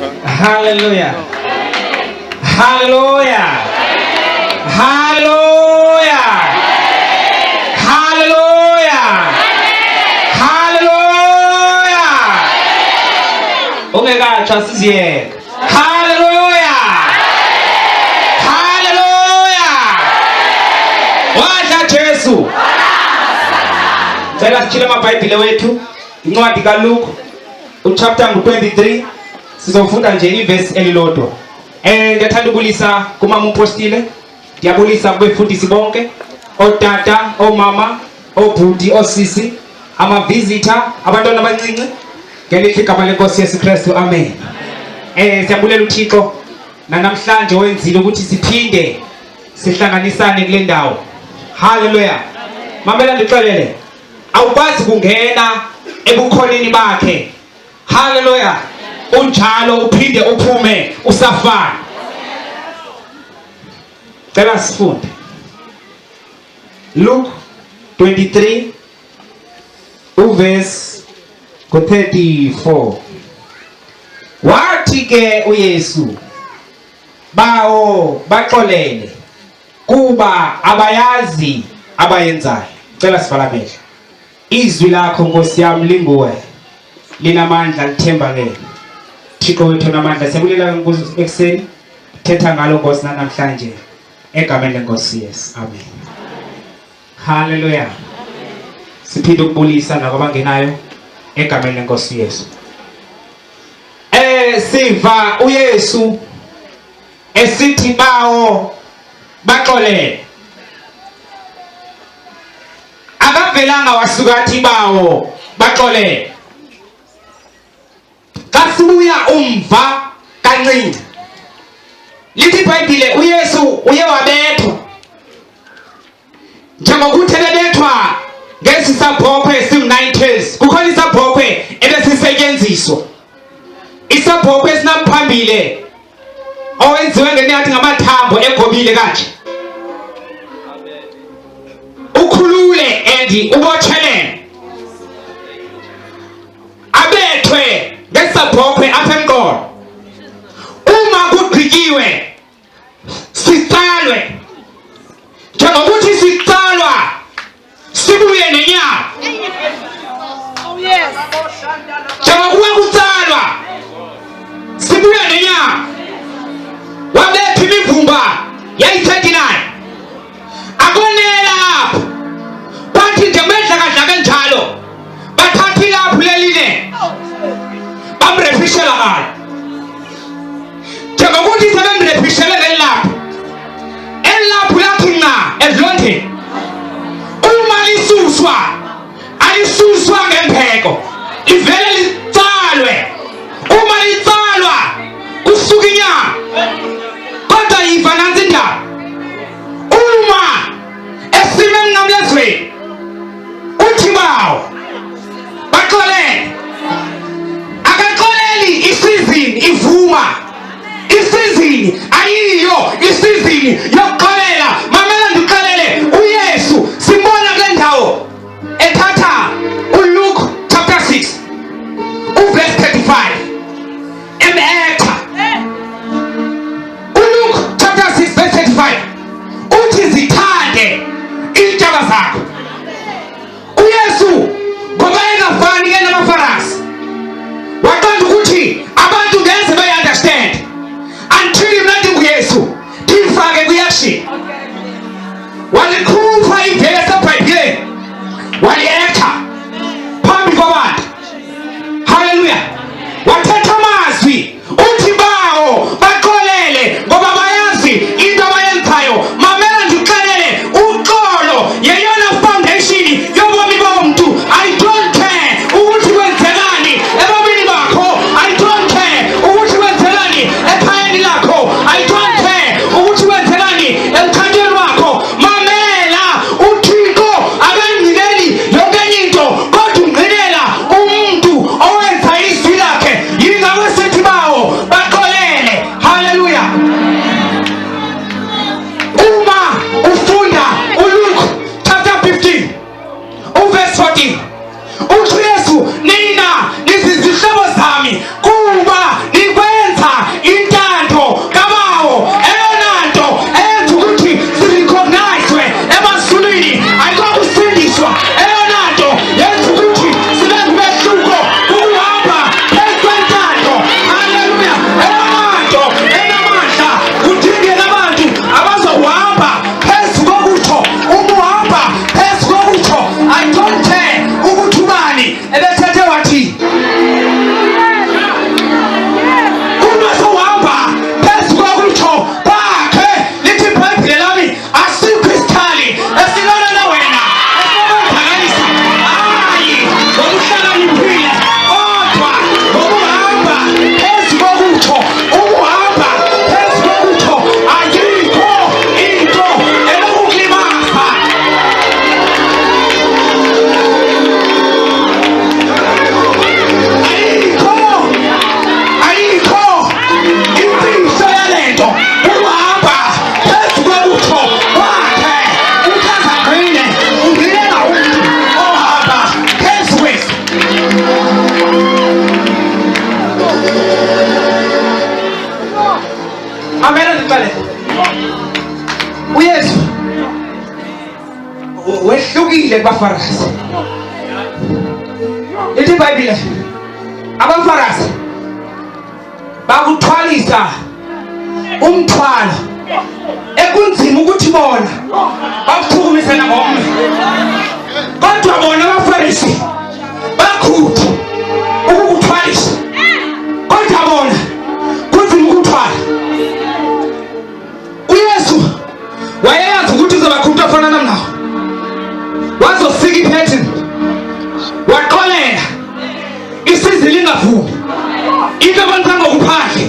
Hallelujah. Hallelujah. Hallelujah. Hallelujah. Hallelujah. Ungekatsha siziyeke. Hallelujah. Hallelujah. Wadla Jesu. Cela sichile amabhayibhile wethu incwadi kaLuke uchapter 23 sizofunda nje iverse elilodwa. Ndiyathanda ukubulisa kumama umpostile, ndiyabulisa kubefundisi bonke, otata, omama, obhuti, osisi, ama-visitor, abantwana abancinci, ngelihle igama lenkosi Yesu Kristu, amen. Siyabulela uThixo namhlanje wenzile ukuthi siphinde sihlanganisane kule ndawo. Hallelujah. Mamela ndixelele, awukwazi kungena ebukhoneni bakhe. Hallelujah. Unjalo uphinde uphume usafana. Cela sifunde Luke 23 uverse 34. Wathi ke uYesu, bawo baxolele kuba abayazi abayenzayo. Cela sivala amehlo. Izwi lakho Nkosi yami linguwe, linamandla lithembakele. Thixo wethu namandla siyabulela ekuseni, thetha ngalo Nkosi namhlanje egameni lenkosi Yesu, amen. Hallelujah. Siphinde ukubulisa nabangenayo egameni lenkosi Yesu. Siva uYesu esithi bawo baxolele. Akavelanga wasuka athi bawo baxolele. Kasibuya umva kancinci, lithi iBhayibhile uYesu uye wabethwa. Njengokuthi ebethwa ngesisabhokhwe sim-90s, kukhona isabhokhwe ebesisetyenziswa. Isabhokhwe esinaphambile owenziwe ngenyathi ngamathambo egobile kanje. Ukhulule and ubotshelele. Abethwe ngesabhokhwe apha emqolo. Uma kugqitywe sicalwe. Njengokuthi sicalwa sibuye nenyama. Oh yes. Njengokuba kucalwa sibuye nenyama. Wabetha imivumba yayi-39. Akonela apho. Bathi njengemedla kadla kanjalo bathatha ilaphu leline bamrefishela ngalo. Njengokuthi sebemrefishele ngelaphu, elaphu lathi nqa ezilondeni. Uma lisuswa alisuswa ngempeko, livele licalwe. Uma licalwa kusuka inyama. Kodwa yiva nansi indaba, uma esime emnqamlezweni uthi bawo baxolele. Akaxoleli isizini ivuma, isizini ayiyo isizini yokuxolela. Mamela ndixelele, uYesu simbona kule ndawo ethatha uLuke chapter 6 uverse 35 emetha. uLuke chapter 6 verse 35 uthi zithande iintshaba zakho. uYesu ngoba engafani ke namaFarisi waqonda ukuthi abantu ngeze bayi-understand until mna ndinguYesu ndiyifake kwi-action. Walikhupha ivesi eBhayibhileni wali-etha phambi kwabantu. Hallelujah. Wathetha amazwi ngikuxelele. uYesu wehlukile kubaFarisi. Lithi iBhayibheli abaFarisi bakuthwalisa umthwalo ekunzima ukuthi bona bakuthukumise nangombe, kodwa bona abaFarisi bakhupha ukukuthwalisa, kodwa bona kunzima ukuthwala. uYesu wayeyazi ukuthi uzobakhupha afana namnawo, wazosika iphethini, waqolela isizi lingavumi, into abonisa ngokuphandle